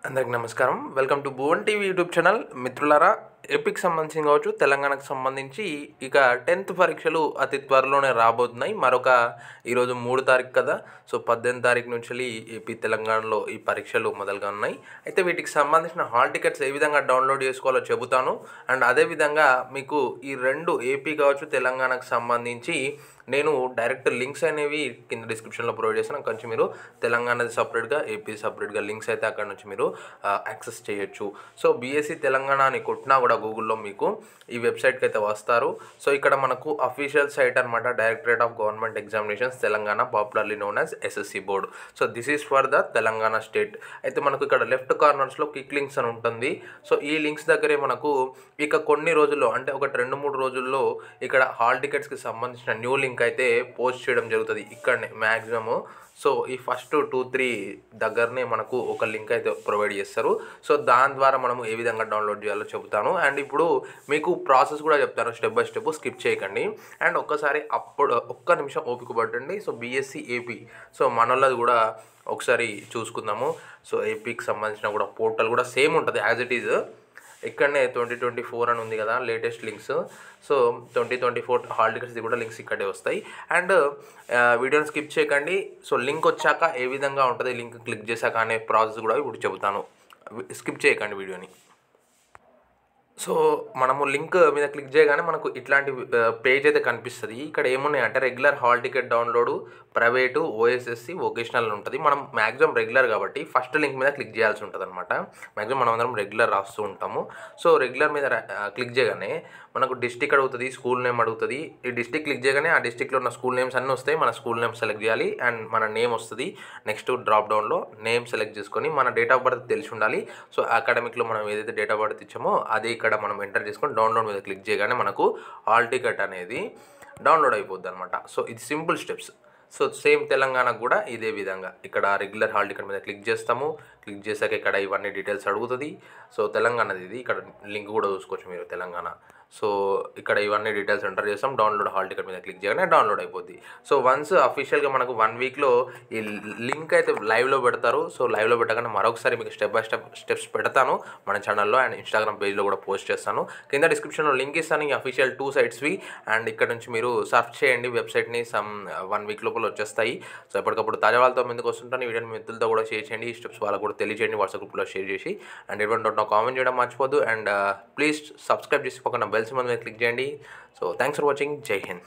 అందరికి నమస్కారం. Welcome to Bhuvan TV YouTube channel. మిత్రులారా, ఏపీకి సంబంధించి కావచ్చు, తెలంగాణకు సంబంధించి ఇక 10th పరీక్షలు అతి త్వరలోనే రాబోతున్నాయి. ఈరోజు 3 తారీఖు కదా, సో 18 తారీఖు నుంచి ఏపీ తెలంగాణలో ఈ పరీక్షలు మొదలుగా ఉన్నాయి. అయితే వీటికి సంబంధించిన హాల్ టికెట్స్ ఏ విధంగా డౌన్లోడ్ చేసుకోవాలో చెబుతాను. అండ్ అదేవిధంగా మీకు ఈ రెండు ఏపీ కావచ్చు, తెలంగాణకు సంబంధించి నేను డైరెక్ట్ లింక్స్ అనేవి కింద డిస్క్రిప్షన్లో ప్రొవైడ్ చేస్తాను. అక్కడి నుంచి మీరు తెలంగాణది సపరేట్గా, ఏపీ సపరేట్గా లింక్స్ అయితే అక్కడ నుంచి మీరు యాక్సెస్ చేయొచ్చు. సో బీఎస్సీ తెలంగాణ అని కొట్టినా కూడా గూగుల్లో మీకు ఈ వెబ్సైట్కి అయితే వస్తారు. సో ఇక్కడ మనకు అఫీషియల్ సైట్ అనమాట, directorate of government examinations Telangana, popularly known as SSC board. So this is for the Telangana state. అయితే మనకు ఇక్కడ లెఫ్ట్ కార్నర్స్లో క్లిక్ లింక్స్ అని ఉంటుంది. సో ఈ లింక్స్ దగ్గరే మనకు ఇక కొన్ని రోజుల్లో, అంటే ఒక 2-3 రోజుల్లో ఇక్కడ హాల్ టికెట్స్కి సంబంధించిన న్యూ లింక్ అయితే పోస్ట్ చేయడం జరుగుతుంది ఇక్కడనే మ్యాక్సిమము. సో ఈ ఫస్ట్ 2-3 దగ్గరనే మనకు ఒక లింక్ అయితే ప్రొవైడ్ చేస్తారు. సో దాని ద్వారా మనము ఏ విధంగా డౌన్లోడ్ చేయాలో చెబుతాను. అండ్ ఇప్పుడు మీకు ప్రాసెస్ కూడా చెప్తాను, స్టెప్ బై స్టెప్, స్కిప్ చేయకండి. అండ్ ఒక్క నిమిషం ఓపిక పట్టండి. సో బీఎస్సీ ఏపీ, సో మనోళ్ళది కూడా ఒకసారి చూసుకుందాము. సో ఏపీకి సంబంధించిన కూడా పోర్టల్ కూడా సేమ్ ఉంటుంది యాజ్ ఇట్ ఈజ్. ఇక్కడనే 2024 అని ఉంది కదా లేటెస్ట్ లింక్స్. సో 2024 హాల్ టికెట్స్ది కూడా లింక్స్ ఇక్కడే వస్తాయి. అండ్ వీడియోని స్కిప్ చేయకండి. సో లింక్ వచ్చాక ఏ విధంగా ఉంటుంది, లింక్ క్లిక్ చేశాక అనే ప్రాసెస్ కూడా ఇప్పుడు చెబుతాను. స్కిప్ చేయకండి వీడియోని. సో మనము లింక్ మీద క్లిక్ చేయగానే మనకు ఇట్లాంటి పేజ్ అయితే కనిపిస్తుంది. ఇక్కడ ఏమున్నాయంటే regular hall ticket download, private, OSSC, vocational ఉంటుంది. మనం మ్యాక్సిమం రెగ్యులర్ కాబట్టి ఫస్ట్ లింక్ మీద క్లిక్ చేయాల్సి ఉంటుంది అనమాట. మ్యాక్సిమం మనం అందరం రెగ్యులర్ రాస్తూ ఉంటాము. సో రెగ్యులర్ మీద క్లిక్ చేయగానే మనకు డిస్టిక్ అడుగుతుంది, స్కూల్ నేమ్ అడుగుతుంది. ఈ డిస్టిక్ క్లిక్ చేయగానే ఆ డిస్టిక్లో ఉన్న స్కూల్ నేమ్స్ అన్నీ వస్తాయి. మన స్కూల్ నేమ్ సెలెక్ట్ చేయాలి అండ్ మన నేమ్ వస్తుంది. నెక్స్ట్ డ్రాప్ డౌన్లో నేమ్ సెలెక్ట్ చేసుకొని మన డేట్ ఆఫ్ బర్త్ తెలిసి ఉండాలి. సో అకాడమిక్లో మనం ఏదైతే డేట్ ఆఫ్ బర్త్ ఇచ్చామో అది ఇక్కడ మనం ఎంటర్ చేసుకొని డౌన్లోడ్ మీద క్లిక్ చేయగానే మనకు హాల్ టికెట్ అనేది డౌన్లోడ్ అయిపోద్ది అనమాట. సో ఇది సింపుల్ స్టెప్స్. సో సేమ్ తెలంగాణకు కూడా ఇదే విధంగా ఇక్కడ రెగ్యులర్ హాల్ టికెట్ మీద క్లిక్ చేస్తాము. క్లిక్ చేశాక ఇక్కడ ఇవన్నీ డీటెయిల్స్ అడుగుతుంది. సో తెలంగాణది ఇది, ఇక్కడ లింక్ కూడా చూసుకోవచ్చు మీరు తెలంగాణ. సో ఇక్కడ ఇవన్నీ డీటెయిల్స్ ఎంటర్ చేస్తాం. డౌన్లోడ్ హాల్ టికెట్ మీద క్లిక్ చేయగానే డౌన్లోడ్ అయిపోద్ది. సో వన్స్ అఫీషియల్గా మనకు 1 వీక్లో ఈ లింక్ అయితే లైవ్లో పెడతారు. సో లైవ్లో పెట్టగానే మరొకసారి మీకు స్టెప్ బై స్టెప్స్ పెడతాను మన ఛానల్లో అండ్ ఇన్స్టాగ్రామ్ పేజ్లో కూడా పోస్ట్ చేస్తాను. కింద డిస్క్రిప్షన్లో లింక్ ఇస్తాను ఈ అఫీషియల్ 2 సైట్స్వి. అండ్ ఇక్కడ నుంచి మీరు సర్చ్ చేయండి వెబ్సైట్ని. 1 వీక్ లోపల వచ్చేస్తాయి. సో ఎప్పటికప్పుడు తాజా వాళ్ళతో ముందుకు వస్తుంటాను. ఈ వీడియోని మిత్రులతో కూడా షేర్ చేయండి. ఈ స్టెప్స్ వాళ్ళకు కూడా తెలియజేయండి, వాట్సాప్ గ్రూప్లో షేర్ చేసి. అండ్ ఎటువంటి డౌట్ కామెంట్ చేయడం మర్చిపోద్దు. అండ్ ప్లీజ్ సబ్స్క్రైబ్ చేసి పక్కన బెల్ సింబల్ మీద క్లిక్ చేయండి. So thanks for watching. జై హింద్.